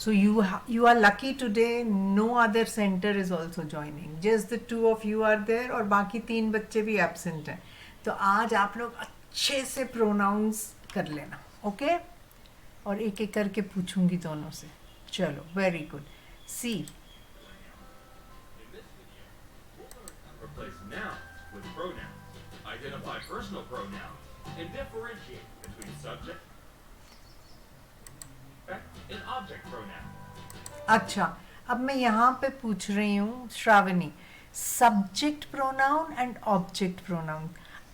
So you are lucky today. No other center is also joining. Just the two of you are there और बाकी 3 बच्चे भी absent हैं. तो आज आप लोग अच्छे से pronouns कर लेना, okay? और एक एक करके पूछूंगी दोनों से. चलो, very good. See. Replace nouns with pronouns. Identify personal pronouns and differentiate between subject and object pronouns. अच्छा, अब मैं यहाँ पे पूछ रही हूँ Shravani, subject pronoun and object pronoun.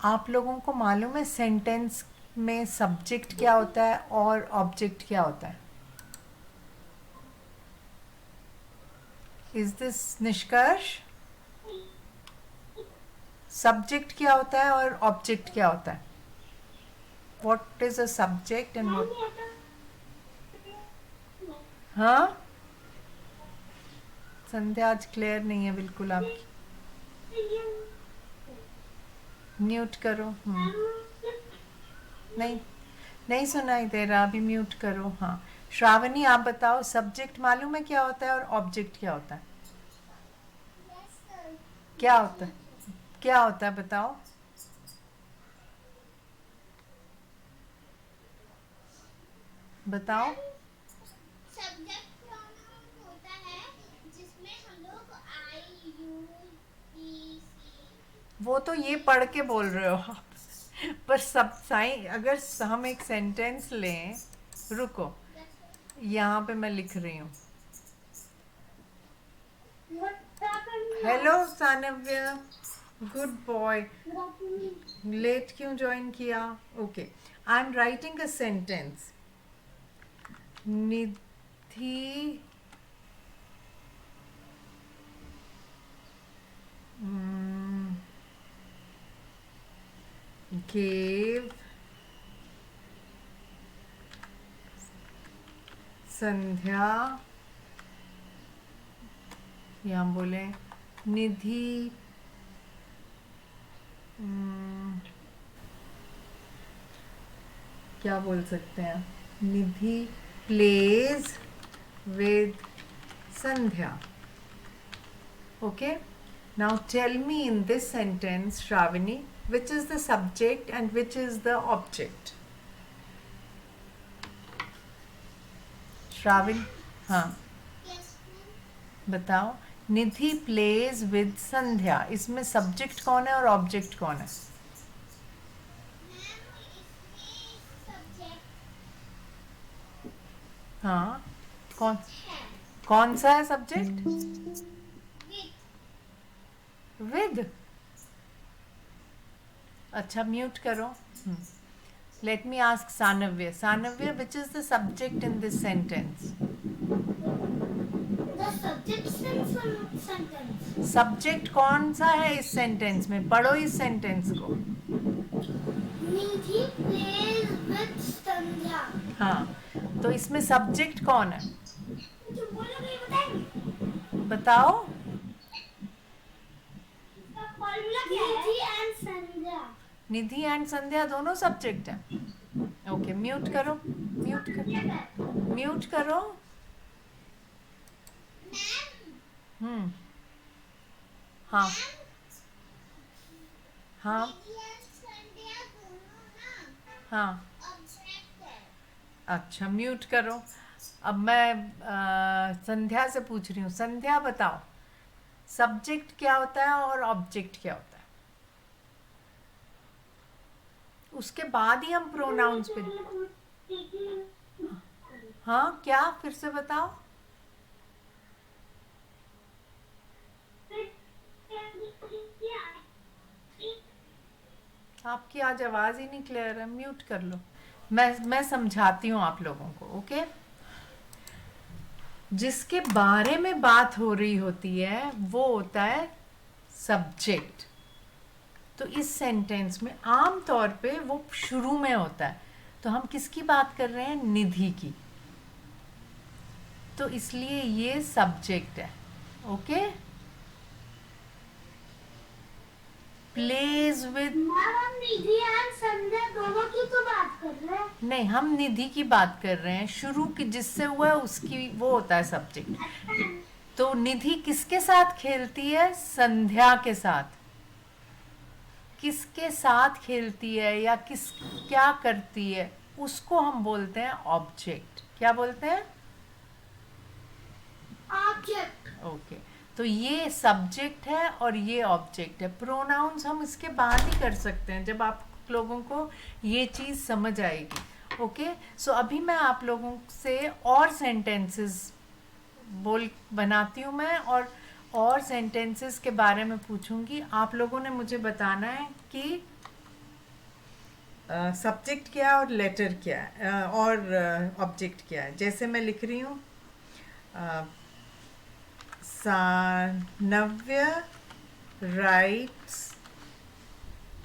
आप लोगों को मालूम है सेंटेंस में सब्जेक्ट क्या होता है और ऑब्जेक्ट क्या होता है? इज दिस निष्कर्ष? सब्जेक्ट क्या होता है और ऑब्जेक्ट क्या होता है? What is a subject and what? हाँ, संध्या आज क्लियर नहीं है बिल्कुल आपकी. म्यूट करो. नहीं, नहीं सुनाई दे रहा, अभी म्यूट करो. हाँ, श्रावणी आप बताओ, सब्जेक्ट मालूम है क्या होता है और ऑब्जेक्ट क्या होता है? क्या होता है? क्या होता है बताओ. बताओ. सब्जेक्ट प्रोनाउन होता है जिसमें हम लोग आई यू ही सी. वो तो ये पढ़ के बोल रहे हो आप. पर सब साई अगर हम एक सेंटेंस लें, रुको, यहाँ पे मैं लिख रही हूँ. Hello Sanvya, good boy. Late क्यों ज्वाइन किया? Okay, I am writing a sentence. Nidhi gave Sandhya, या बोले निधि क्या बोल सकते हैं? निधि plays with Sandhya. Okay? Now tell me in this sentence, Shravani, which is the subject and which is the object? Shravani, हाँ बताओ. निधि प्लेज विद संध्या, इसमें सब्जेक्ट कौन है और ऑब्जेक्ट कौन है? हाँ, कौन सा है सब्जेक्ट? विद. अच्छा, म्यूट करो. Let me ask Sanvya. Sanvya, which is the subject in this sentence? Subject कौन सा है इस सेंटेंस में? पढ़ो इस सेंटेंस को. निधि plays with संध्या. हाँ, तो इसमें सब्जेक्ट कौन है? जो बोलोगे ये बताएंगे. बताओ. फॉर्मूला क्या है? निधि एंड संध्या. निधि एंड संध्या दोनों सब्जेक्ट हैं. ओके, म्यूट करो. म्यूट करो. म्यूट करो. हाँ हाँ हाँ. अच्छा, म्यूट करो. अब मैं संध्या से पूछ रही हूँ. संध्या बताओ, सब्जेक्ट क्या होता है और ऑब्जेक्ट क्या होता है? उसके बाद ही हम प्रोनाउंस पे. हाँ, क्या? फिर से बताओ. आपकी आज आवाज ही नहीं क्लियर है. म्यूट कर लो. मैं समझाती हूँ आप लोगों को. ओके, जिसके बारे में बात हो रही होती है वो होता है सब्जेक्ट. तो इस सेंटेंस में आम तौर पे वो शुरू में होता है. तो हम किसकी बात कर रहे हैं? निधि की. तो इसलिए ये सब्जेक्ट है. ओके, प्लेज विद, मैम हम निधि एंड संध्या दोनों की तो बात कर रहे हैं। नहीं हम निधि की बात कर रहे हैं, शुरू की जिससे हुआ है उसकी वो होता है सब्जेक्ट। तो निधि किसके साथ खेलती है? संध्या के साथ। किसके साथ खेलती है या किस क्या करती है उसको हम बोलते हैं ऑब्जेक्ट। क्या बोलते हैं? ऑब्जेक्ट। ओके, तो ये सब्जेक्ट है और ये ऑब्जेक्ट है। प्रोनाउंस हम इसके बाद ही कर सकते हैं जब आप लोगों को ये चीज़ समझ आएगी। ओके, सो अभी मैं आप लोगों से और सेंटेंसेस बोल बनाती हूँ मैं, और सेंटेंसेस के बारे में पूछूंगी। आप लोगों ने मुझे बताना है कि सब्जेक्ट क्या है और लेटर क्या है और ऑब्जेक्ट क्या है। जैसे मैं लिख रही हूँ, सानव्य राइट्स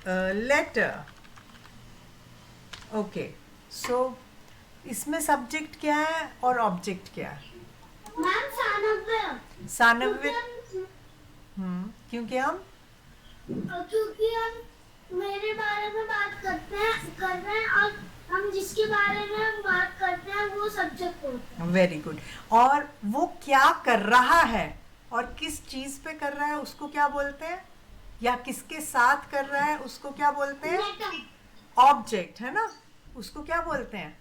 लेटर। ओके, सो इसमें सब्जेक्ट क्या है और ऑब्जेक्ट क्या है? मैम सानव्य। सानव्य, क्योंकि हम मेरे बारे में बात कर रहे हैं और हम जिसके बारे में हम बात करते हैं वो सब्जेक्ट होता है। Very good. और वो क्या कर रहा है और किस चीज पे कर रहा है उसको क्या बोलते हैं? या किसके साथ कर रहा है उसको क्या बोलते हैं? लेटर। ऑब्जेक्ट, है ना, उसको क्या बोलते हैं?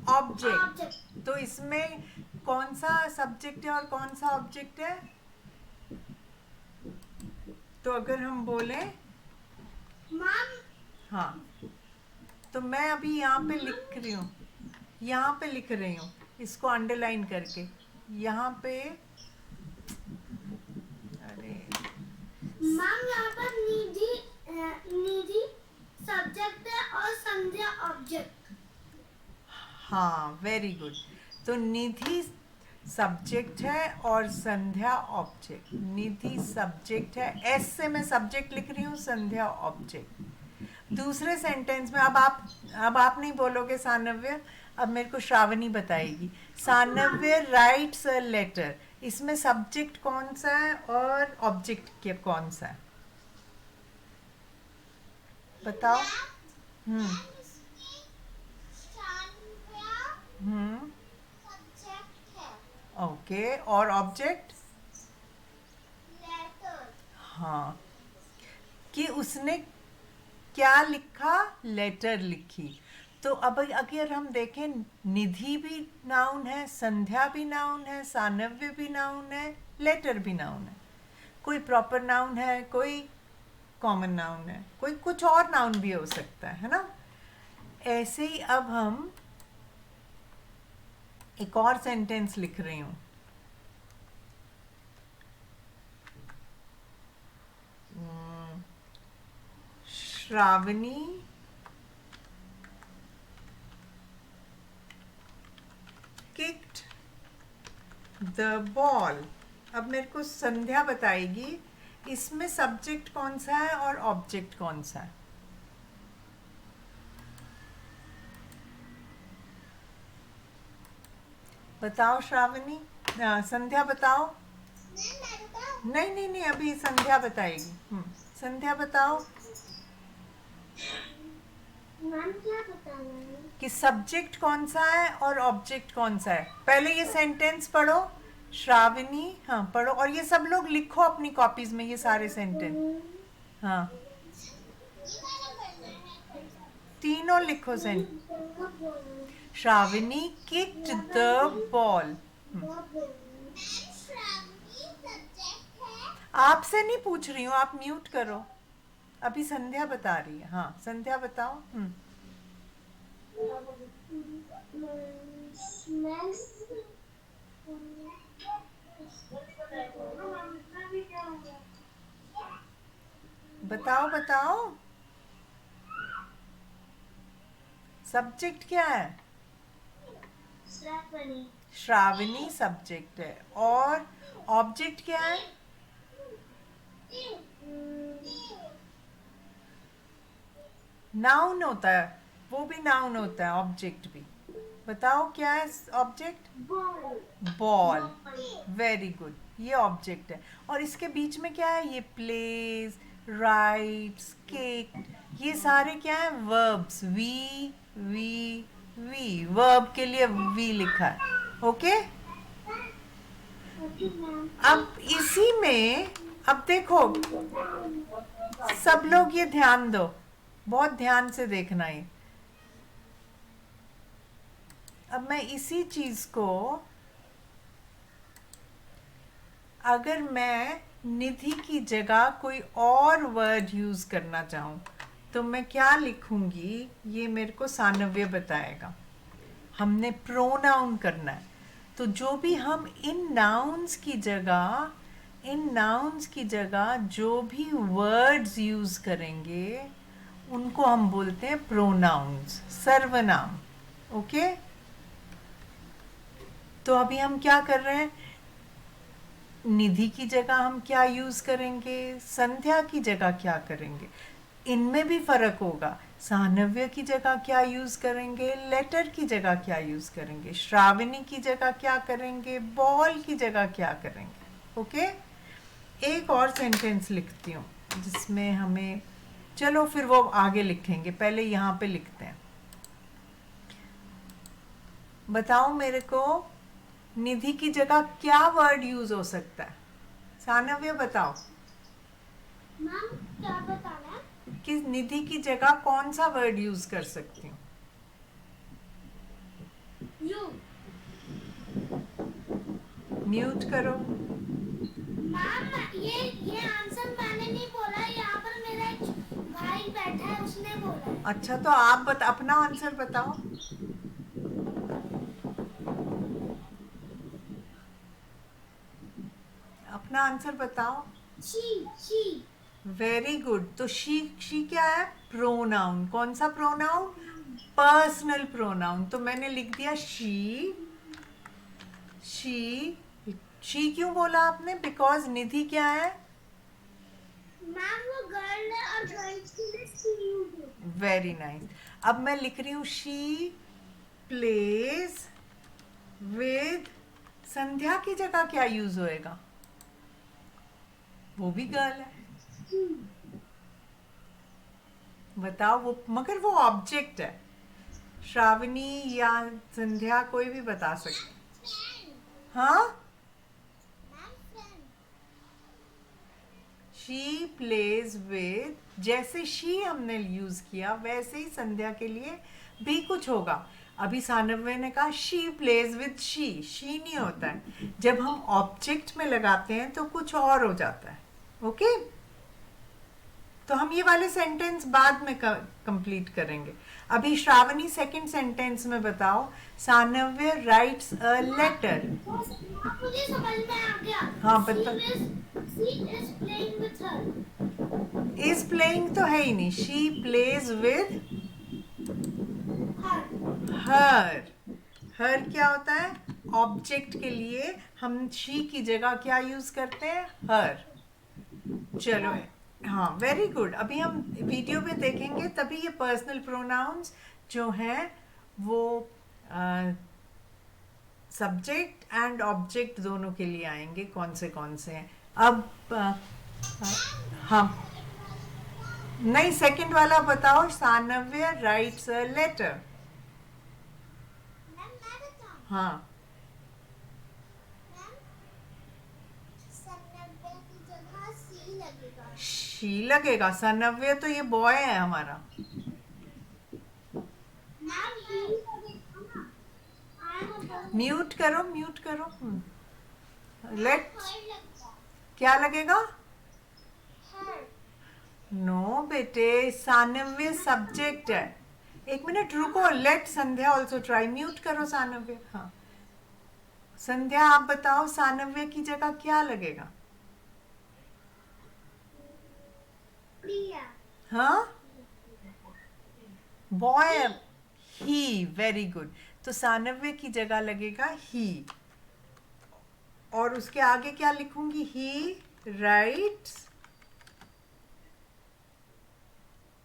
ऑब्जेक्ट। ऑब्जेक्ट। तो इसमें कौन सा सब्जेक्ट है और कौन सा ऑब्जेक्ट है? तो अगर हम बोलें, मैम हाँ, तो मैं अभी यहाँ पे लिख रही हूँ, यहाँ पे लिख रही हूँ इसको अंडरलाइन करके, यहाँ पे। अरे मैम यहाँ पर निधि सब्जेक्ट है और संध्या ऑब्जेक्ट। हाँ, वेरी गुड। तो निधि सब्जेक्ट है और संध्या ऑब्जेक्ट। निधि सब्जेक्ट है, एस से मैं सब्जेक्ट लिख रही हूँ, संध्या ऑब्जेक्ट। दूसरे सेंटेंस में अब आप नहीं बोलोगे सानव्य, अब मेरे को श्रावणी बताएगी। सानव्य राइट्स अ लेटर, इसमें सब्जेक्ट कौन सा है और ऑब्जेक्ट कौन सा है? बताओ। हम्म हम्म सब्जेक्ट है। ओके, और ऑब्जेक्ट? लेटर। हाँ, कि उसने क्या लिखा? लेटर लिखी। तो अब अगर हम देखें, निधि भी नाउन है, संध्या भी नाउन है, सानव्य भी नाउन है, लेटर भी नाउन है। कोई प्रॉपर नाउन है, कोई कॉमन नाउन है, कोई कुछ और नाउन भी हो सकता है ना। ऐसे ही अब हम एक और सेंटेंस लिख रही हूँ। Shravani kicked the ball। अब मेरे को संध्या बताएगी इसमें सब्जेक्ट कौन सा है और ऑब्जेक्ट कौन सा है। बताओ श्रावणी, संध्या बताओ। नहीं नहीं नहीं, अभी संध्या बताएगी। संध्या बताओ मैम क्या बताना है? कि सब्जेक्ट कौन सा है और ऑब्जेक्ट कौन सा है। पहले ये सेंटेंस पढ़ो श्रावणी, हाँ पढ़ो, और ये सब लोग लिखो अपनी कॉपीज में ये सारे सेंटेंस। हाँ, तीनों लिखो sentence. Shravani kicked the ball. आपसे नहीं पूछ रही हूँ, आप म्यूट करो। अभी संध्या बता रही है। हाँ संध्या बताओ। बताओ बताओ, सब्जेक्ट क्या है? श्रावणी सब्जेक्ट है, और ऑब्जेक्ट क्या है? नाउन होता है, वो भी नाउन होता है, ऑब्जेक्ट भी। बताओ क्या है object? Ball ball. Very good, ये ऑब्जेक्ट है। और इसके बीच में क्या है? ये प्लेज, राइट्स, केक, ये सारे क्या है? Verbs. V V V, verb के लिए वी लिखा है। ओके। ओके मैम अब इसी में, अब देखो, सब लोग ये ध्यान दो, बहुत ध्यान से देखना ये। अब मैं इसी चीज को, अगर मैं निधि की जगह कोई और वर्ड यूज करना चाहूं तो मैं क्या लिखूंगी, ये मेरे को सानव्य बताएगा। हमने प्रोनाउन करना है, तो जो भी हम इन नाउन्स की जगह, जो भी वर्ड्स यूज करेंगे उनको हम बोलते हैं प्रोनाउंस, सर्वनाम। ओके। तो अभी हम क्या कर रहे हैं? निधि की जगह हम क्या यूज करेंगे, संध्या की जगह क्या करेंगे, इनमें भी फर्क होगा। सानव्य की जगह क्या यूज करेंगे, लेटर की जगह क्या यूज करेंगे, श्रावणी की जगह क्या करेंगे, बॉल की जगह क्या करेंगे। ओके। एक और सेंटेंस लिखती हूँ जिसमें हमें, चलो फिर वो आगे लिखेंगे, पहले यहाँ पे लिखते हैं। बताओ मेरे को, निधि की जगह क्या वर्ड यूज हो सकता है? सानव्य बताओ मैम क्या बताना है? कि निधि की जगह कौन सा वर्ड यूज कर सकती हूँ? यू म्यूट करो। मैम ये आंसर मैंने नहीं बोला, यहाँ पर मेरा एक भाई बैठा है उसने बोला है। अच्छा, तो आप अपना आंसर बताओ। अपना आंसर बताओ। She very good. तो शी क्या है? प्रोनाउन। कौन सा प्रोनाउन? Personal pronoun. तो मैंने लिख दिया शी। शी क्यों बोला आपने? बिकॉज निधि क्या है? मैम वो गर्ल है और गर्ल्स के लिए शी यूज होता है। Very nice. अब मैं लिख रही हूँ शी प्लेज विद, संध्या की जगह क्या यूज होएगा? वो भी गर्ल है। बताओ वो, मगर वो ऑब्जेक्ट है। श्रावणी या संध्या कोई भी बता सकते। हाँ, शी प्लेज विद, जैसे शी हमने यूज किया वैसे ही संध्या के लिए भी कुछ होगा। अभी सानव्य ने कहा शी प्लेज विद शी नहीं होता है। जब हम ऑब्जेक्ट में लगाते हैं तो कुछ और हो जाता है। ओके। तो हम ये वाले सेंटेंस बाद में कंप्लीट करेंगे। अभी श्रावणी सेकंड सेंटेंस में बताओ, सानव्य राइट्स अ लेटर। मुझे समझ में आ गया। हाँ, बता। She is playing with her. Is playing तो है ही नहीं, शी प्लेज विद Her. हर। हर क्या होता है? ऑब्जेक्ट के लिए हम शी की जगह क्या यूज करते हैं? हर। चलो, हाँ, वेरी गुड। अभी हम वीडियो में देखेंगे तभी ये पर्सनल प्रोनाउंस जो हैं वो सब्जेक्ट एंड ऑब्जेक्ट दोनों के लिए आएंगे, कौन से हैं। अब हाँ, नहीं, सेकंड वाला बताओ। सानव्य राइट्स अ लेटर। मैम मैं बताऊं? हाँ, मैम सन्नब्बे की जगह सी लगेगा। शी लगेगा। सानव्य तो ये बॉय है हमारा। मैम ही लगेगा ना। आई एम अ म्यूट करो, म्यूट करो। लेट, हर लगता है। क्या लगेगा? हर। नो बेटे, सानव्य सब्जेक्ट है। एक मिनट रुको, लेट संध्या ऑल्सो ट्राई। म्यूट करो सानव्य। हाँ, संध्या आप बताओ, सानव्य की जगह क्या लगेगा? प्रिया। हाँ, बॉय। ही। Very good. तो सानव्य की जगह लगेगा ही। और उसके आगे क्या लिखूंगी? He writes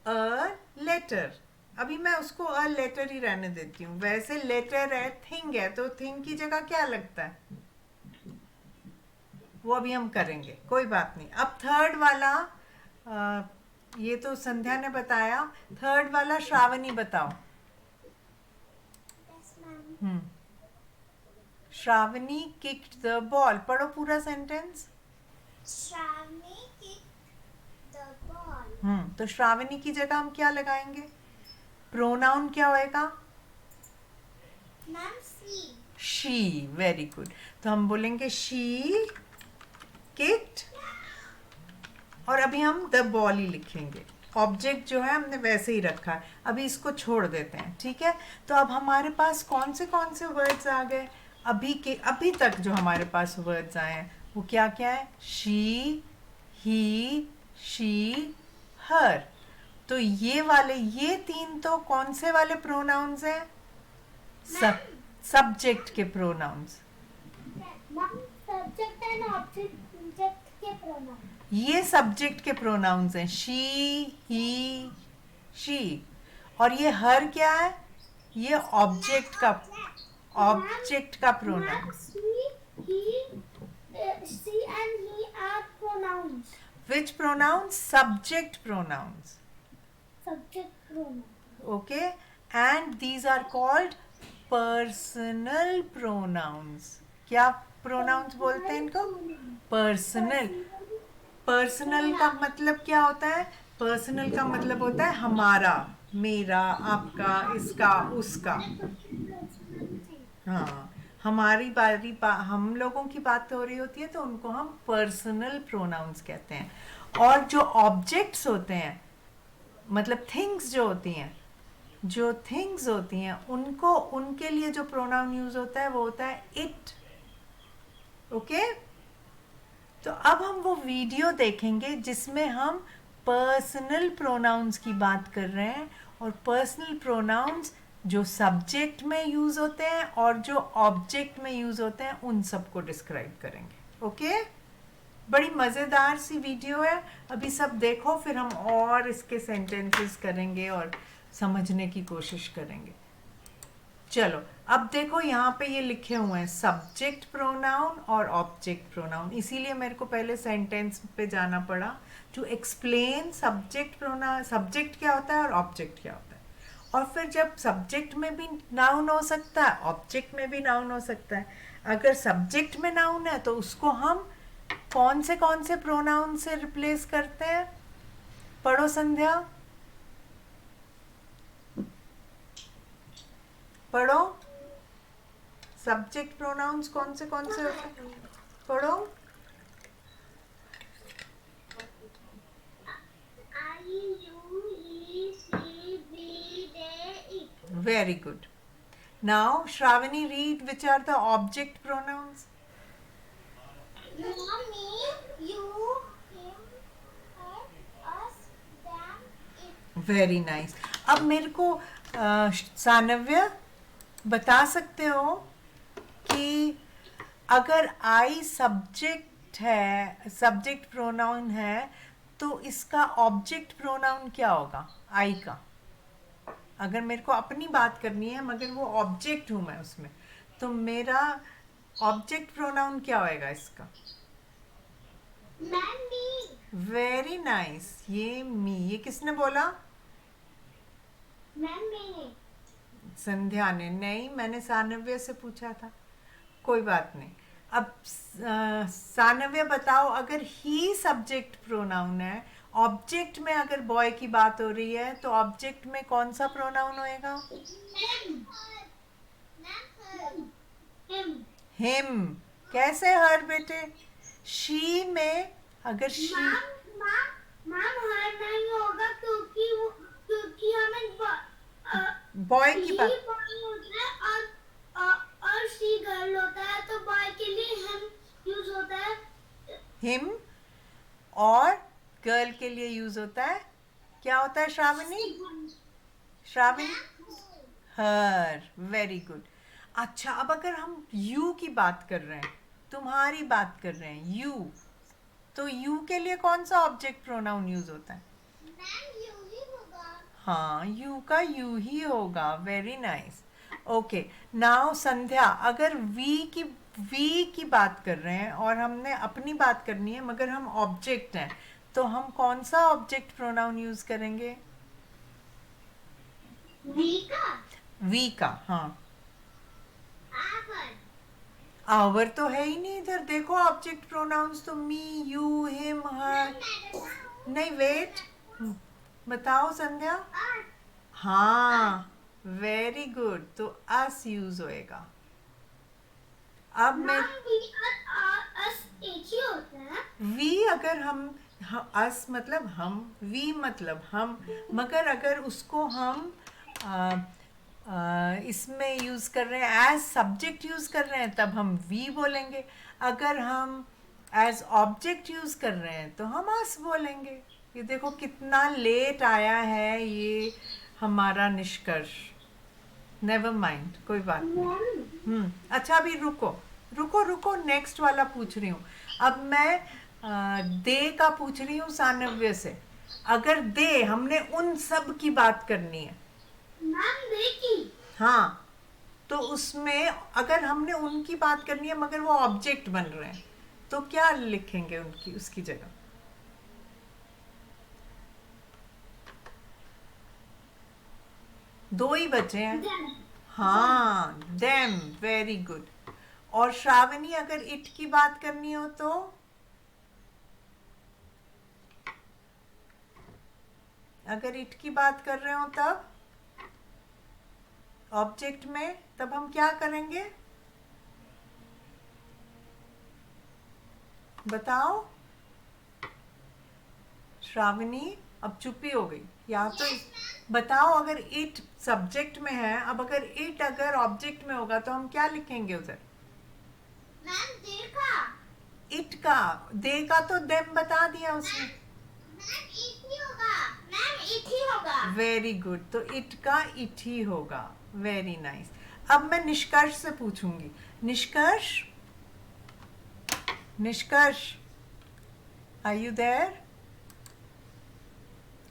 a letter. अभी मैं उसको अ लेटर ही रहने देती हूँ। वैसे लेटर है, थिंग है, तो थिंग की जगह क्या लगता है, वो अभी हम करेंगे, कोई बात नहीं। अब थर्ड वाला ये तो संध्या ने बताया, थर्ड वाला श्रावणी बताओ। Yes, ma'am. Shravani kicked the ball, पढ़ो पूरा sentence. Shravani kicked the ball. तो श्रावणी की जगह हम क्या लगाएंगे, प्रोनाउन क्या होएगा, Ma'am, she. She. Very good. तो हम बोलेंगे शी किक्ड, और अभी हम द बॉल ही लिखेंगे। ऑब्जेक्ट जो है हमने वैसे ही रखा है, अभी इसको छोड़ देते हैं, ठीक है। तो अब हमारे पास कौन से वर्ड्स आ गए, अभी तक जो हमारे पास वर्ड्स आए हैं वो क्या क्या है, शी, ही, शी, हर। तो ये तीन तो कौन से वाले प्रोनाउंस हैं, सब्जेक्ट के pronouns. Ma'am, subject and object के pronoun. ये सब्जेक्ट के प्रोनाउंस हैं, शी, ही, शी। और ये हर क्या है, ये ऑब्जेक्ट का pronoun. Ma'am, she and he are pronouns. Which pronouns, subject pronouns, Subject pronoun. Okay. And these are called personal pronouns. क्या प्रोनाउंस बोलते हैं इनको, पर्सनल। पर्सनल का मतलब क्या होता है, पर्सनल का मतलब होता है हमारा, मेरा, आपका, इसका, उसका। हाँ, हम लोगों की बात हो रही होती है तो उनको हम पर्सनल प्रोनाउंस कहते हैं। और जो ऑब्जेक्ट्स होते हैं, मतलब थिंग्स जो होती हैं, उनको, उनके लिए जो प्रोनाउन यूज होता है वो होता है इट, ओके। तो अब हम वो वीडियो देखेंगे जिसमें हम पर्सनल प्रोनाउंस की बात कर रहे हैं, और पर्सनल प्रोनाउंस जो सब्जेक्ट में यूज होते हैं और जो ऑब्जेक्ट में यूज होते हैं उन सबको डिस्क्राइब करेंगे, ओके। बड़ी मज़ेदार सी वीडियो है, अभी सब देखो, फिर हम और इसके सेंटेंसेस करेंगे और समझने की कोशिश करेंगे। चलो अब देखो, यहाँ पे ये लिखे हुए हैं सब्जेक्ट प्रोनाउन और ऑब्जेक्ट प्रोनाउन, इसीलिए मेरे को पहले सेंटेंस पे जाना पड़ा to explain subject pronoun, subject क्या होता है और ऑब्जेक्ट क्या होता है। और फिर जब सब्जेक्ट में भी नाउन हो सकता है, ऑब्जेक्ट में भी नाउन हो सकता है। अगर सब्जेक्ट में नाउन है तो उसको हम कौन से प्रोनाउन से रिप्लेस करते हैं, पढ़ो संध्या, पढ़ो। सब्जेक्ट प्रोनाउंस कौन से होते हैं, पढ़ो। I, you, he, she, we, they, it. Very good. Now, Shravani, read which are the object pronouns. Me, you, him, her, us, them, it. Very nice. अब मेरे को सानव्य बता सकते हो कि अगर आई सब्जेक्ट है, सब्जेक्ट प्रोनाउन है, तो इसका ऑब्जेक्ट प्रोनाउन क्या होगा आई का। अगर मेरे को अपनी बात करनी है मगर वो ऑब्जेक्ट हूँ मैं उसमें, तो मेरा ऑब्जेक्ट प्रोनाउन क्या होएगा इसका। Ma'am, me. वेरी नाइस, ये मी, ये किसने बोला, Ma'am, मैंने. संध्या ने। नहीं, मैंने सानव्य से पूछा था, कोई बात नहीं। अब सानव्य बताओ, अगर ही सब्जेक्ट प्रोनाउन है, ऑब्जेक्ट में अगर बॉय की बात हो रही है तो ऑब्जेक्ट में कौन सा प्रोनाउन होएगा, Him. हिम। कैसे हर बेटे, शी में अगर शी, मैम हर नहीं होगा क्योंकि हमें बॉय की he बात, boy होता है और she गर्ल होता है, तो बॉय के लिए हम यूज होता है. हिम, और गर्ल के लिए यूज होता है, क्या होता है Shravani, Shravani, her. Very good. अच्छा, अब अगर हम यू की बात कर रहे हैं, तुम्हारी बात कर रहे हैं, यू, तो यू के लिए कौन सा ऑब्जेक्ट प्रोनाउन यूज होता है। मैम यू ही होगा. हाँ, यू का यू ही होगा. Very nice. ओके, नाउ संध्या, अगर वी की बात कर रहे हैं और हमने अपनी बात करनी है मगर हम ऑब्जेक्ट हैं, तो हम कौन सा ऑब्जेक्ट प्रोनाउन यूज करेंगे? वी का वी का. हाँ, आवर आवर तो है ही नहीं इधर. देखो ऑब्जेक्ट प्रोनाउंस तो मी, यू, हिम, हर. नहीं, वेट. बताओ संध्या. हाँ, वेरी गुड. तो अस यूज होएगा. अब मैं मैम वी और अस एक ही होता है. वी अगर अस मतलब हम, वी मतलब हम, मगर अगर उसको हम इसमें यूज कर रहे हैं, एज सब्जेक्ट यूज कर रहे हैं, तब हम वी बोलेंगे. अगर हम एज ऑब्जेक्ट यूज कर रहे हैं तो हम अस बोलेंगे. ये देखो कितना लेट आया है ये हमारा निष्कर्ष. नेवर माइंड, कोई बात नहीं. अच्छा, अभी रुको रुको रुको, नेक्स्ट वाला पूछ रही हूँ. अब मैं दे का पूछ रही हूँ सानव्य से. अगर दे, हमने उन सब की बात करनी है. मैम देखी हाँ, तो उसमें अगर हमने उनकी बात करनी है मगर वो ऑब्जेक्ट बन रहे हैं, तो क्या लिखेंगे उनकी उसकी जगह? दो ही बचे हैं. हाँ, देम. Very good. और श्रावणी, अगर इट की बात करनी हो तो? अगर इट की बात कर रहे हो तब ऑब्जेक्ट में, तब हम क्या करेंगे? बताओ श्रावणी. अब चुप्पी हो गई. या तो बताओ, अगर इट सब्जेक्ट में है, अब अगर इट अगर ऑब्जेक्ट में होगा तो हम क्या लिखेंगे उधर? मैम देखा इट का. दे का तो देम बता दिया उसने. मैम एक ही होगा. मैम एक ही होगा. Very good. तो इट का इट ही होगा. Very nice. अब मैं निष्कर्ष से पूछूंगी. निष्कर्ष, निष्कर्ष, आर यू देयर?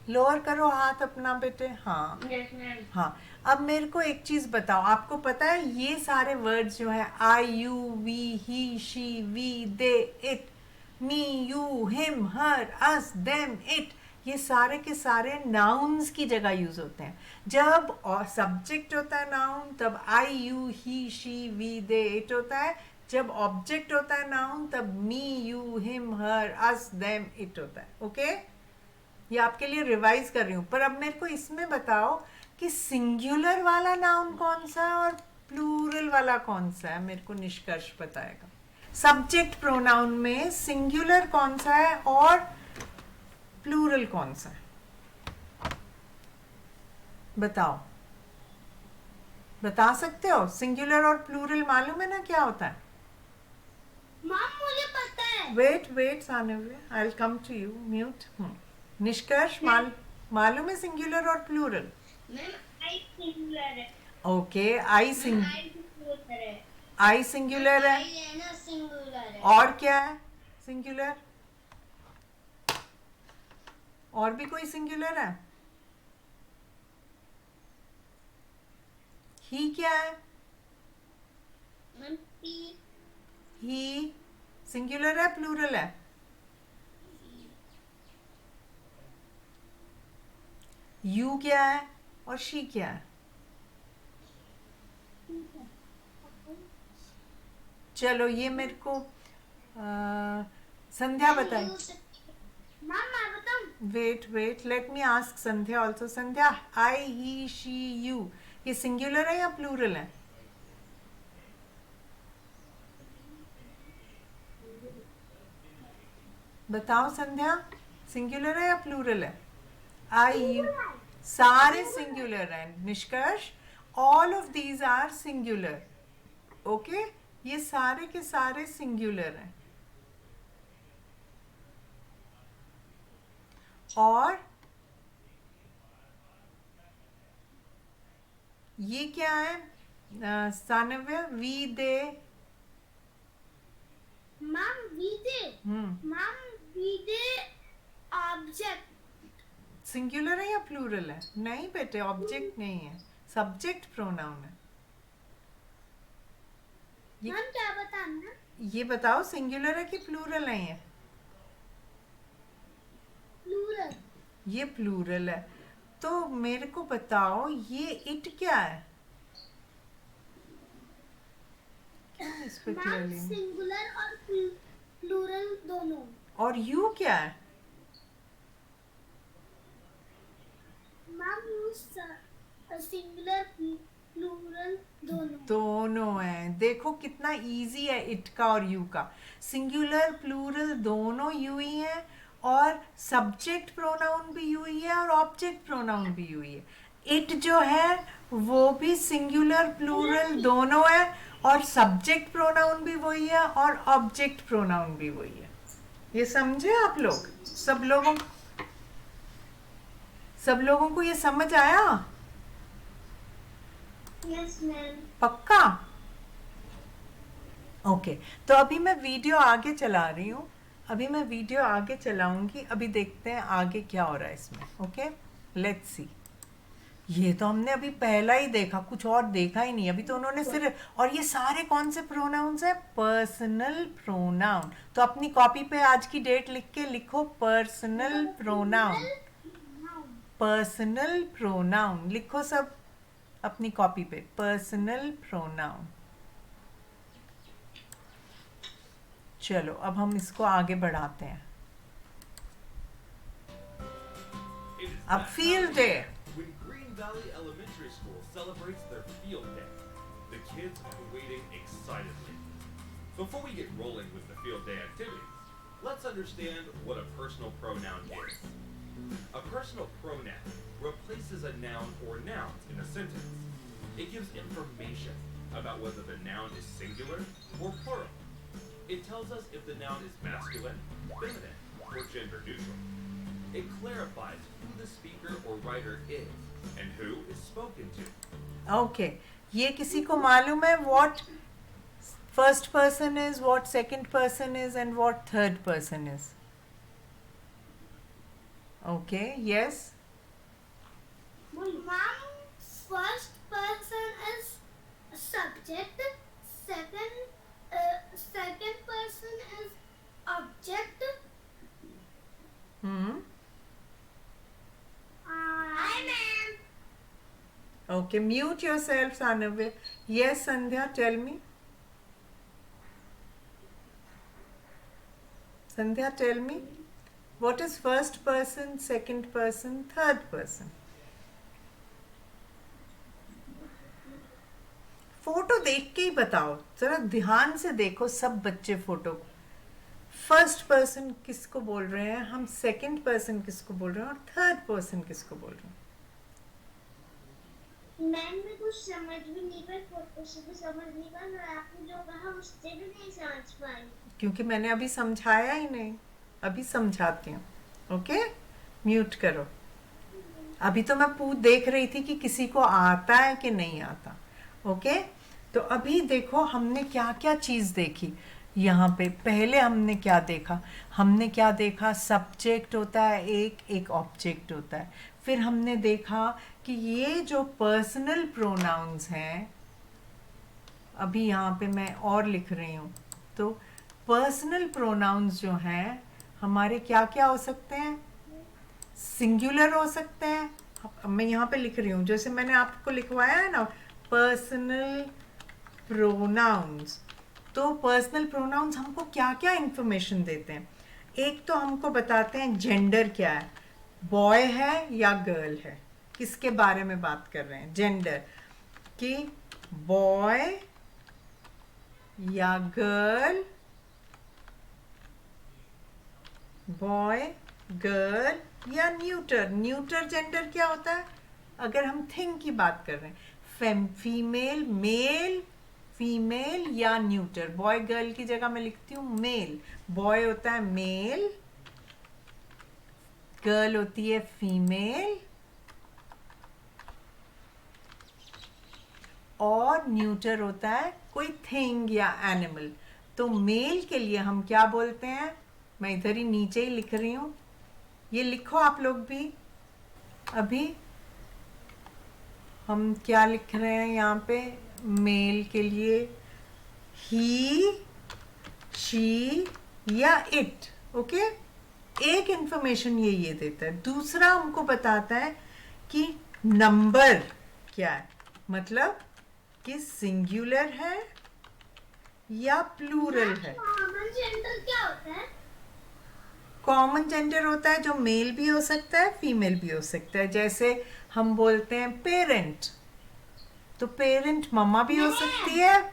लोअर करो हाथ अपना बेटे. हाँ, यस मैम. हाँ. अब मेरे को एक चीज बताओ. आपको पता है ये सारे वर्ड्स जो है, I, you, we, he, she, we, they, it, me, you, him, her, us, them, it, ये सारे के सारे नाउन्स की जगह यूज होते हैं. जब सब्जेक्ट होता है नाउन, तब I, you, he, she, we, they, it होता है. जब ऑब्जेक्ट होता है नाउन, तब me, you, him, her, us, them, it होता है. ओके, ये आपके लिए रिवाइज कर रही हूँ. पर अब मेरे को इसमें बताओ कि सिंगुलर वाला नाउन कौन सा है और प्लूरल वाला कौन सा है. मेरे को निष्कर्ष बताएगा. सब्जेक्ट प्रोनाउन में सिंगुलर कौन सा है और प्लूरल कौन सा है? बताओ. बता सकते हो? सिंगुलर और प्लूरल मालूम है ना क्या होता है? मैम मुझे पता है. Wait wait Sanvya, I will come to you. Mute. Nishkarsh, मालूम है सिंगुलर और प्लूरल? मैम आई सिंगुलर है. ओके, आई सिंगुलर है. आई सिंगुलर है. आई है ना सिंगुलर है. और क्या है सिंगुलर? और भी कोई सिंगुलर है? ही क्या है? मैम पी ही सिंगुलर है प्लूरल है? यू क्या है और शी क्या है? चलो ये मेरे को संध्या बताए. मैम मैं बताऊं. Wait wait, let me ask Sandhya also. Sandhya, I, he, she, you, ये सिंगुलर है या प्लूरल है? बताओ संध्या, सिंगुलर है या प्लूरल है? आई, यू, सारे सिंगुलर हैं. निष्कर्ष, all of these are singular. Okay, ये सारे के सारे सिंगुलर हैं. और ये क्या है Sanvya? We, they. Ma'am we they. Ma'am we they object. Singular है या प्लूरल है? नहीं बेटे, ऑब्जेक्ट नहीं है, सब्जेक्ट प्रोनाउन है। ये मैम क्या बताना? ये बताओ सिंगुलर है कि प्लूरल है ये? प्लूरल। ये प्लूरल है। तो मेरे को बताओ ये इट क्या है? क्या है इस पे मैम क्लियरली? सिंगुलर और प्लूरल दोनों। और यू क्या है? मैम सिंगुलर प्लूरल दोनों। दोनों है। देखो कितना इजी है इट का और यू का। सिंगुलर प्लूरल दोनों यू ही है, और सब्जेक्ट प्रोनाउन भी यू ही है, और ऑब्जेक्ट प्रोनाउन भी यू ही है। इट जो है वो भी सिंगुलर प्लूरल दोनों है, और सब्जेक्ट प्रोनाउन भी वही है, और ऑब्जेक्ट प्रोनाउन भी वही है। ये समझे आप लोग? सब लोगों को ये समझ आया? Yes ma'am. पक्का? ओके। तो अभी मैं वीडियो आगे चला रही हूँ, अभी मैं वीडियो आगे चलाऊंगी, अभी देखते हैं आगे क्या हो रहा है इसमें। Okay, let's see. ये तो हमने अभी पहला ही देखा, कुछ और देखा ही नहीं। अभी तो उन्होंने सिर्फ, और ये सारे कौन से प्रोनाउंस है? Personal pronoun. तो अपनी कॉपी पे आज की डेट लिख के लिखो पर्सनल प्रोनाउन। पर्सनल प्रोनाउन लिखो सब अपनी कॉपी पे, पर्सनल प्रोनाउन। चलो अब हम इसको आगे बढ़ाते हैं। It is अब that field time day. when Green Valley Elementary School celebrates their field day. The kids are waiting excitedly. Before we get rolling with the field day activities, let's understand what a personal pronoun is. A personal pronoun replaces a noun or nouns in a sentence. It gives information about whether the noun is singular or plural. It tells us if the noun is masculine, feminine, or gender neutral. It clarifies who the speaker or writer is and who is spoken to. Okay, ये किसी को मालूम है what first person is, what second person is, and what third person is? Okay, yes. Mom, first person is subject, second person is object. Hi, ma'am. Okay, mute yourself, Sanavya. Yes, Sandhya, tell me. Sandhya, tell me. What is first person, second person, third person? Photo देख के ही बताओ, जरा ध्यान से देखो सब बच्चे photo को। फर्स्ट पर्सन किसको बोल रहे हैं हम, सेकंड पर्सन किसको बोल रहे हैं, और थर्ड पर्सन किसको बोल रहे हैं? मैम मैं कुछ समझ भी नहीं पाई, फोटो से भी समझ नहीं पाई, और आपने जो कहा उससे भी नहीं समझ पाई। क्योंकि मैंने अभी समझाया ही नहीं, अभी समझाती हूँ। ओके, म्यूट करो। अभी तो मैं देख रही थी कि किसी को आता है कि नहीं आता। ओके, तो अभी देखो हमने क्या क्या चीज़ देखी यहाँ पे। पहले हमने क्या देखा? हमने क्या देखा? सब्जेक्ट होता है एक ऑब्जेक्ट होता है। फिर हमने देखा कि ये जो पर्सनल प्रोनाउंस हैं, अभी यहाँ पे मैं और लिख रही हूँ, तो पर्सनल प्रोनाउंस जो हैं हमारे क्या क्या हो सकते हैं? सिंगुलर हो सकते हैं। अब मैं यहाँ पे लिख रही हूँ, जैसे मैंने आपको लिखवाया है ना, पर्सनल प्रोनाउंस। तो पर्सनल प्रोनाउंस हमको क्या क्या इंफॉर्मेशन देते हैं? एक तो हमको बताते हैं जेंडर क्या है, बॉय है या गर्ल है, किसके बारे में बात कर रहे हैं? जेंडर, कि बॉय या गर्ल, बॉय गर्ल या न्यूटर। न्यूटर जेंडर क्या होता है? अगर हम थिंग की बात कर रहे हैं, फीमेल, मेल, फीमेल या न्यूटर। बॉय गर्ल की जगह मैं लिखती हूँ मेल। बॉय होता है मेल, गर्ल होती है फीमेल, और न्यूटर होता है कोई थिंग या एनिमल। तो मेल के लिए हम क्या बोलते हैं? मैं इधर ही नीचे ही लिख रही हूँ, ये लिखो आप लोग भी। अभी हम क्या लिख रहे हैं यहाँ पे मेल के लिए? ही, शी या इट. ओके, एक इंफॉर्मेशन ये देता है. दूसरा हमको बताता है कि नंबर क्या है, मतलब कि सिंगुलर है या प्लूरल है. कॉमन जेंडर क्या होता है? कॉमन जेंडर होता है जो मेल भी हो सकता है, फीमेल भी हो सकता है. जैसे हम बोलते हैं पेरेंट, तो पेरेंट मम्मा भी हो सकती है.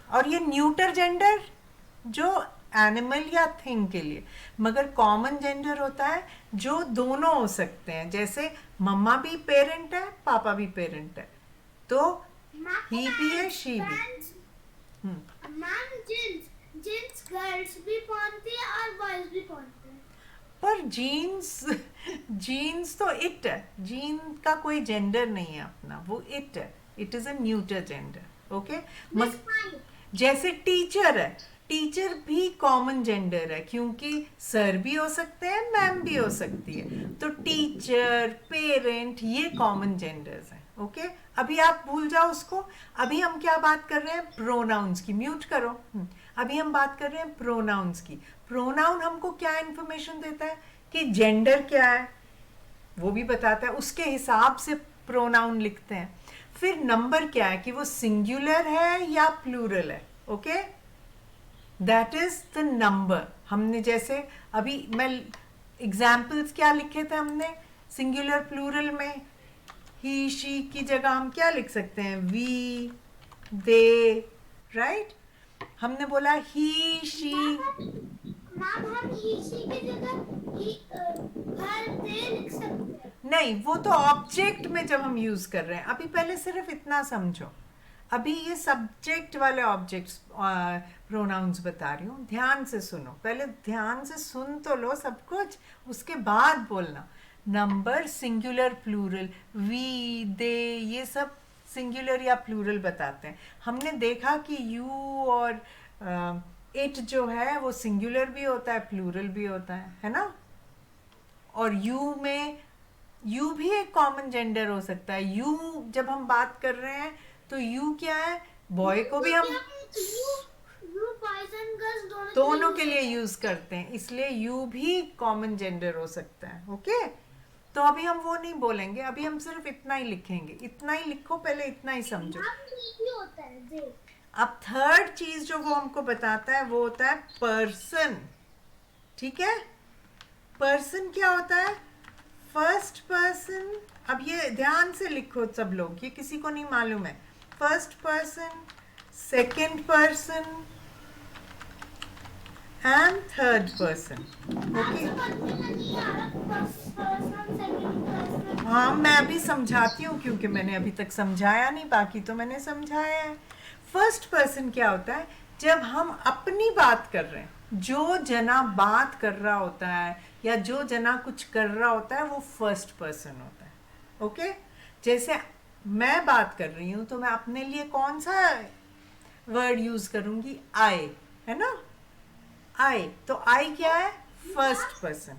और ये न्यूटर जेंडर जो एनिमल या थिंग के लिए. मगर कॉमन जेंडर होता है जो दोनों हो सकते हैं. जैसे मम्मा भी पेरेंट है, पापा भी पेरेंट है, तो ही भी है, शी भी. मैम जींस गर्ल्स भी पहनती है और बॉयज भी पहनते हैं. पर जीन्स तो इट है. जीन का कोई जेंडर नहीं है अपना, वो इट है. It is a neuter gender. Okay, जैसे टीचर है, टीचर भी कॉमन जेंडर है क्योंकि सर भी हो सकते हैं, मैम भी हो सकती है. तो टीचर, पेरेंट, ये कॉमन जेंडर्स हैं. ओके, अभी आप भूल जाओ उसको. अभी हम क्या बात कर रहे हैं? प्रोनाउंस की. म्यूट करो. अभी हम बात कर रहे हैं प्रोनाउंस की. प्रोनाउन हमको क्या इंफॉर्मेशन देता है कि जेंडर क्या है वो भी बताता है, उसके हिसाब से प्रोनाउन लिखते हैं. फिर नंबर क्या है कि वो सिंगुलर है या प्लूरल है. Okay, that is the number. हमने जैसे अभी मैं एग्जाम्पल्स क्या लिखे थे हमने सिंगुलर प्लूरल में. ही, शी की जगह हम क्या लिख सकते हैं? We, they, right. हमने बोला ही, शी. मैम हम ईसी की जगह ही हर दे लिख सकते हैं. नहीं, वो तो ऑब्जेक्ट में जब हम यूज कर रहे हैं. अभी पहले सिर्फ इतना समझो. अभी ये सब्जेक्ट वाले ऑब्जेक्ट्स प्रोनाउंस बता रही हूँ. ध्यान से सुनो, पहले ध्यान से सुन तो लो सब कुछ, उसके बाद बोलना. नंबर सिंगुलर, प्लूरल, वी, दे, ये सब सिंगुलर या प्लूरल बताते हैं. हमने देखा कि यू और इट जो है वो सिंगुलर भी होता है, प्लूरल भी होता है ना. और यू में, यू भी एक कॉमन जेंडर हो सकता है. यू जब हम बात कर रहे हैं तो यू क्या है? बॉय को भी हम यू बॉयज एंड गर्ल्स दोनों के लिए यूज करते हैं, इसलिए यू भी कॉमन जेंडर हो सकता है. ओके, तो अभी हम वो नहीं बोलेंगे. अभी हम सिर्फ इतना ही लिखेंगे. इतना ही लिखो, पहले इतना ही समझो. भी होता है जे. अब थर्ड चीज जो वो हमको बताता है वो होता है पर्सन. ठीक है, पर्सन क्या होता है? First person. अब ये ध्यान से लिखो सब लोग, ये किसी को नहीं मालूम है. First person, second person and third person. Okay, हाँ मैं अभी समझाती हूँ क्योंकि मैंने अभी तक समझाया नहीं, बाकी तो मैंने समझाया है. फर्स्ट पर्सन क्या होता है? जब हम अपनी बात कर रहे हैं, जो जना बात कर रहा होता है या जो जना कुछ कर रहा होता है वो फर्स्ट पर्सन होता है. ओके, जैसे मैं बात कर रही हूँ तो मैं अपने लिए कौन सा वर्ड यूज करूंगी? आई, है ना. आई, तो आई क्या है? First person.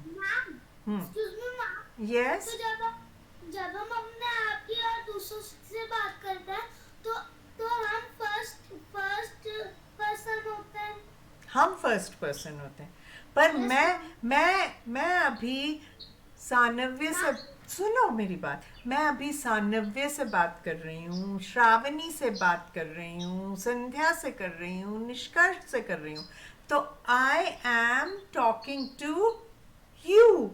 Excuse me ma'am. Yes. तो जब हम अपने आप की और दूसरों से बात करते हैं तो हम फर्स्ट पर्सन होते हैं. हम फर्स्ट पर्सन होते हैं. पर मैं अभी सानव्य से, सुनो मेरी बात, मैं अभी सानव्य से बात कर रही हूँ, श्रावणी से बात कर रही हूँ, संध्या से कर रही हूँ, निष्कर्ष से कर रही हूँ. तो I am talking to you.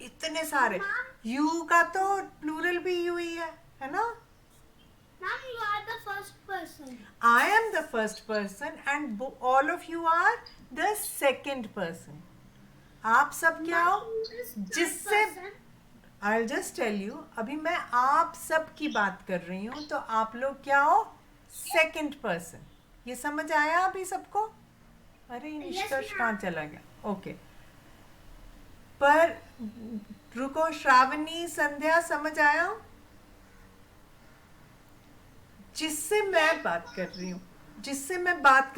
इतने सारे यू का तो प्लूरल भी यू ही है ना. Ma'am you are the first person. I am the first person and all of you are the second person. आप सब क्या हो? जिससे I'll just tell you, अभी मैं आप सब की बात कर रही हूँ तो आप लोग क्या हो? Second person. ये समझ आया अभी सबको? अरे निष्कर्ष कहाँ चला गया? ओके, पर रुको, श्रावणी, संध्या समझ आया? जिससे मैं बात कर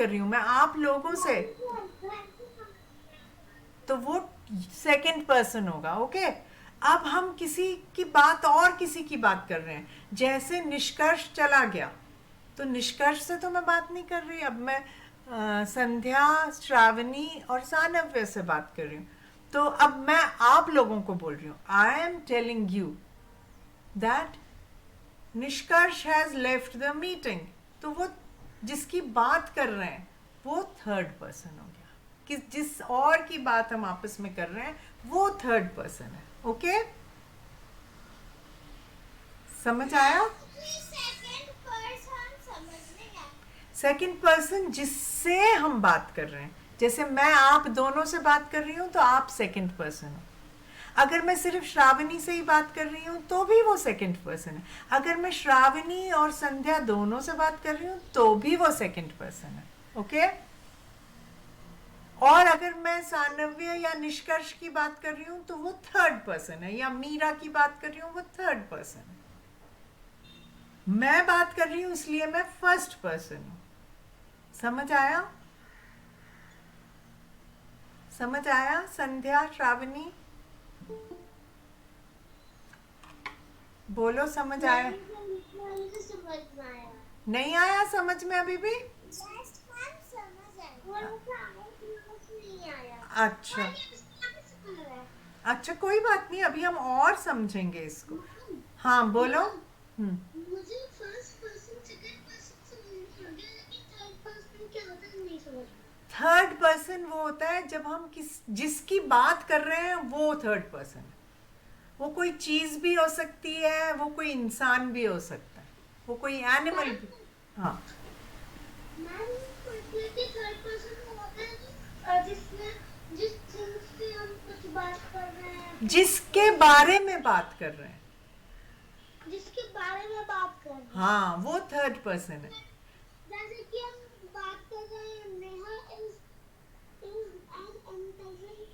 रही हूँ, मैं आप लोगों से, तो वो सेकंड पर्सन होगा. ओके, अब हम किसी की बात और किसी की बात कर रहे हैं, जैसे निष्कर्ष चला गया तो निष्कर्ष से तो मैं बात नहीं कर रही, अब मैं संध्या, श्रावणी और सानव्य से बात कर रही हूँ। तो अब मैं आप लोगों को बोल रही हूँ, I am telling you that निष्कर्ष हैज लेफ्ट द मीटिंग। तो वो जिसकी बात कर रहे हैं वो थर्ड पर्सन हो गया, कि जिस और की बात हम आपस में कर रहे हैं वो थर्ड पर्सन है। ओके, समझ आया? सेकंड पर्सन जिससे हम बात कर रहे हैं, जैसे मैं आप दोनों से बात कर रही हूँ तो आप सेकंड पर्सन हो। अगर मैं सिर्फ श्रावणी से ही बात कर रही हूँ तो भी वो सेकंड पर्सन है। अगर मैं श्रावणी और संध्या दोनों से बात कर रही हूँ तो भी वो सेकंड पर्सन है। ओके, और अगर मैं सानव्य या निष्कर्ष की बात कर रही हूँ तो वो थर्ड पर्सन है, या मीरा की बात कर रही हूँ वो थर्ड पर्सन है। मैं बात कर रही हूँ इसलिए मैं फर्स्ट पर्सन हूँ। समझ आया? समझ आया संध्या, श्रावणी? बोलो, समझ आया? नहीं आया समझ में अभी भी? अच्छा अच्छा, कोई बात नहीं, अभी हम और समझेंगे इसको। हाँ बोलो। मुझे फर्स्ट पर्सन सेकंड पर्सन समझ आ गया, लेकिन थर्ड पर्सन क्या होता है नहीं समझ। थर्ड पर्सन वो होता है जब हम जिसकी बात कर रहे हैं वो थर्ड पर्सन है। वो कोई चीज भी हो सकती है, वो कोई इंसान भी हो सकता है, वो कोई एनिमल भी। हाँ, थर्ड पर्सन वो होता है जिसमें जिस थिंग से हम कुछ बात कर रहे हैं, जिसके बारे में बात कर रहे हैं, जिसके बारे में बात कर रहे हैं। हाँ, वो थर्ड पर्सन है। जैसे कि हम बात कर रहे हैं Neha is an intelligent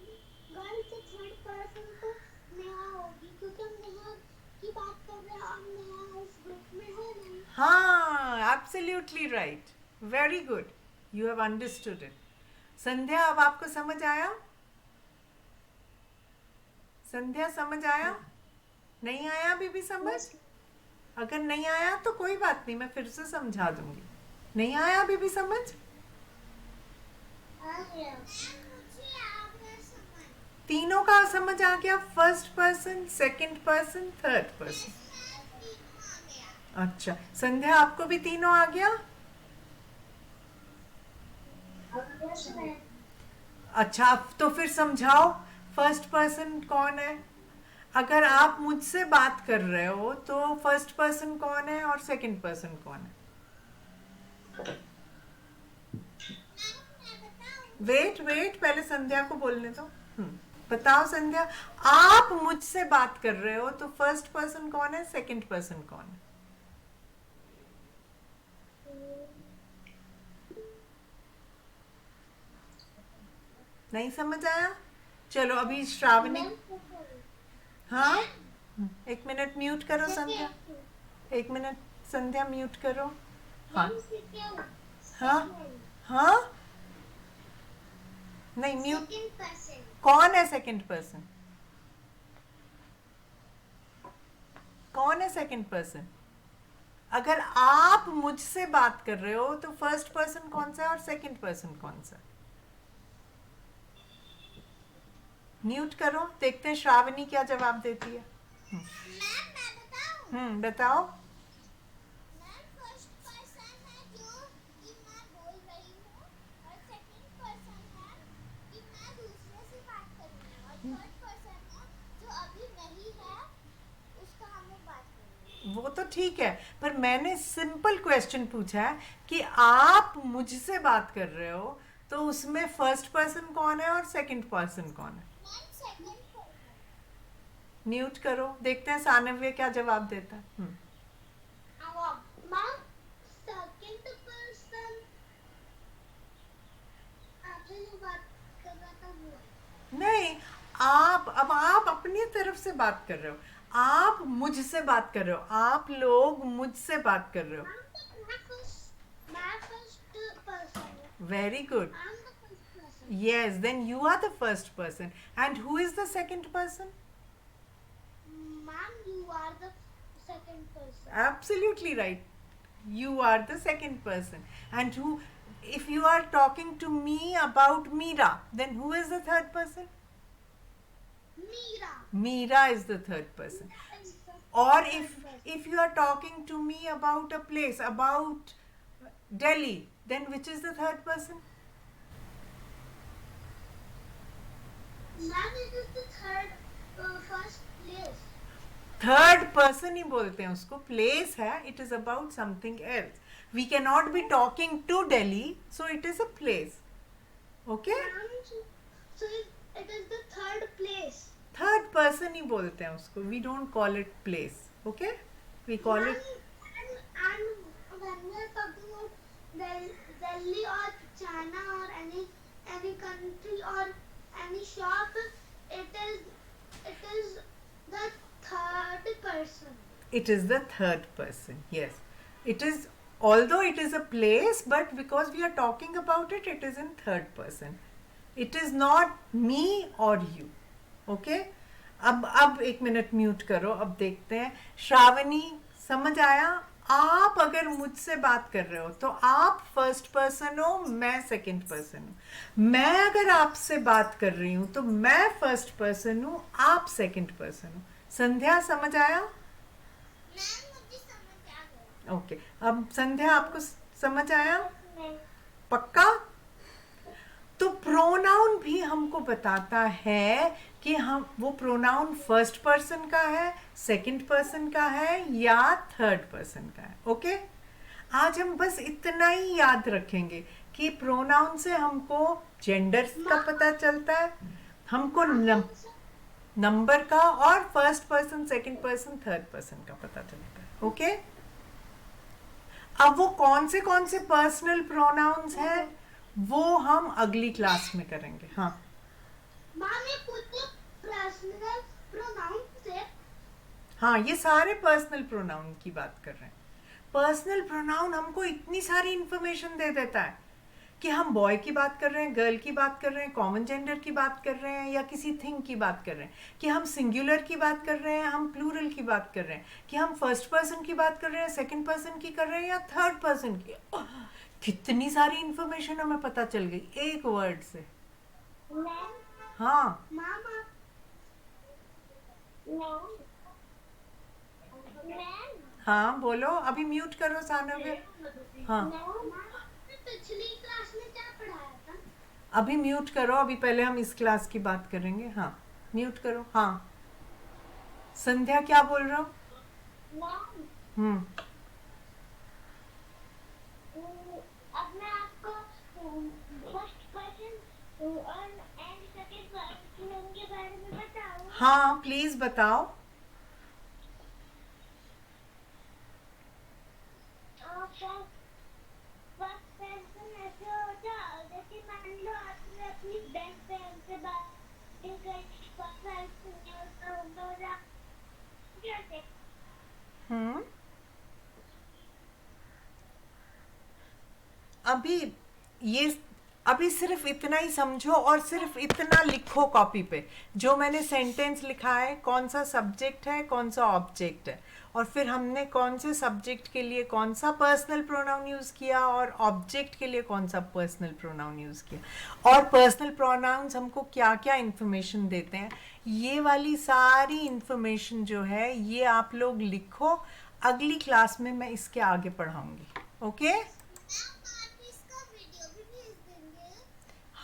girl, तो थर्ड पर्सन तो नेहा होगी, क्योंकि हम नेहा की बात कर रहे हैं और नेहा इस ग्रुप में है नहीं। हाँ, absolutely right, very good, you have understood it. Sandhya, अब आपको समझ आया? संध्या, समझ आया? नहीं आया अभी भी समझ? अगर नहीं आया तो कोई बात नहीं, मैं फिर से समझा दूंगी। नहीं आया अभी भी समझ? तीनों का समझ आ गया? First person, second person, third person. अच्छा, संध्या आपको भी तीनों आ गया? अच्छा, अब तो फिर समझाओ फर्स्ट पर्सन कौन है। अगर आप मुझसे बात कर रहे हो तो फर्स्ट पर्सन कौन है और सेकंड पर्सन कौन है? वेट वेट, पहले संध्या को बोलने दो। बताओ संध्या, आप मुझसे बात कर रहे हो तो फर्स्ट पर्सन कौन है, सेकंड पर्सन कौन है? नहीं समझ आया? चलो अभी श्रावणी। हाँ, एक मिनट म्यूट करो संध्या, एक मिनट संध्या म्यूट करो। हाँ हाँ हाँ, नहीं म्यूट। कौन है सेकंड पर्सन? कौन है सेकंड पर्सन? अगर आप मुझसे बात कर रहे हो तो फर्स्ट पर्सन कौन सा है और सेकंड पर्सन कौन सा? म्यूट करो, देखते हैं श्रावणी क्या जवाब देती है। बताओ। वो तो ठीक है, पर मैंने सिंपल क्वेश्चन पूछा है कि आप मुझसे बात कर रहे हो तो उसमें फर्स्ट पर्सन कौन है और सेकंड पर्सन कौन है? म्यूट करो, देखते हैं सानव्य क्या जवाब देता है। नहीं, अब आप अपनी तरफ से बात कर रहे हो, आप मुझसे बात कर रहे हो, आप लोग मुझसे बात कर रहे हो। Very good, yes, then you are the first person, and who is the second person? are the second person. Absolutely right. You are the second person. And who, if you are talking to me about Meera, then who is the third person? Meera. Meera is the third person. Is the Or third if person. you are talking to me about a place, about Delhi, then which is the third person? Ma'am, it is the third first place. Third person ही बोलते हैं उसको. Place है, it is about something else. We can not be talking to Delhi, so it is a place. Okay, And so it is the third place. Third person ही बोलते हैं उसको. We don't call it place. Okay, we call it. And when we are talking about Delhi or China or any country or any shop, it is the third person. It is the third person. Yes, it is. Although it is a place, but because we are talking about it, it is in third person. It is not me or you. Okay? अब एक minute mute करो. अब देखते हैं. श्रावणी, समझ आया? आप अगर मुझसे बात कर रहे हो तो आप फर्स्ट पर्सन हो, मैं सेकंड पर्सन हूँ. मैं अगर आपसे बात कर रही हूँ तो मैं फर्स्ट पर्सन हूँ, आप सेकंड पर्सन हो. संध्या, समझ आया? मैम, मुझे समझ आ गया. ओके. अब संध्या, आपको समझ आया? पक्का? तो प्रोनाउन भी हमको बताता है कि हम वो प्रोनाउन फर्स्ट पर्सन का है, सेकंड पर्सन का है या थर्ड पर्सन का है. ओके, आज हम बस इतना ही याद रखेंगे कि प्रोनाउन से हमको जेंडर का पता चलता है, हमको नंबर का, और first person, second person, third person का पता चलता है. ओके, अब वो कौन से पर्सनल प्रोनाउंस हैं वो हम अगली क्लास में करेंगे. हाँ, मैम, ये पूरे पर्सनल प्रोनाउन से. हाँ, ये सारे पर्सनल प्रोनाउन की बात कर रहे हैं. पर्सनल प्रोनाउन हमको इतनी सारी इंफॉर्मेशन दे देता है कि हम बॉय की बात कर रहे हैं, गर्ल की बात कर रहे हैं, कॉमन जेंडर की बात कर रहे हैं, या किसी थिंग की बात कर रहे हैं, कि हम सिंगुलर की बात कर रहे हैं, हम प्लूरल की बात कर रहे हैं, कि हम फर्स्ट पर्सन की बात कर रहे हैं, सेकंड पर्सन की कर रहे हैं, या थर्ड पर्सन की. कितनी सारी इंफॉर्मेशन हमें पता चल गई एक वर्ड से. मैम, हाँ, मैम, हाँ, बोलो. अभी म्यूट करो सानव्य. हाँ, पिछली क्लास में क्या पढ़ाया था? अभी म्यूट करो. अभी पहले हम इस क्लास की बात करेंगे. हाँ, म्यूट करो. हाँ, संध्या, क्या बोल रहे हो? अब मैं आपको फर्स्ट पर्सन और एंड सेकंड पर्सन के बारे में बताऊं. हाँ, प्लीज बताओ. फर्स्ट पर्सन ऐसे होता है जैसे मान लो आपने अपनी बेस्ट फ्रेंड से बात करी, फर्स्ट पर्सन जैसे. अभी सिर्फ इतना ही समझो और सिर्फ इतना लिखो कॉपी पे, जो मैंने सेंटेंस लिखा है, कौन सा सब्जेक्ट है, कौन सा ऑब्जेक्ट है, और फिर हमने कौन से सब्जेक्ट के लिए कौन सा पर्सनल प्रोनाउन यूज़ किया और ऑब्जेक्ट के लिए कौन सा पर्सनल प्रोनाउन यूज़ किया, और पर्सनल प्रोनाउंस हमको क्या क्या इन्फॉर्मेशन देते हैं. ये वाली सारी इन्फॉर्मेशन जो है ये आप लोग लिखो. अगली क्लास में मैं इसके आगे पढ़ाऊँगी. ओके,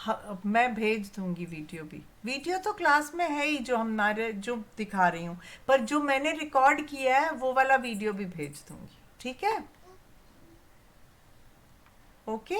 हाँ, मैं भेज दूंगी वीडियो भी. वीडियो तो क्लास में है ही, जो दिखा रही हूँ, पर जो मैंने रिकॉर्ड किया है वो वाला वीडियो भी भेज दूंगी. ठीक है? ओके.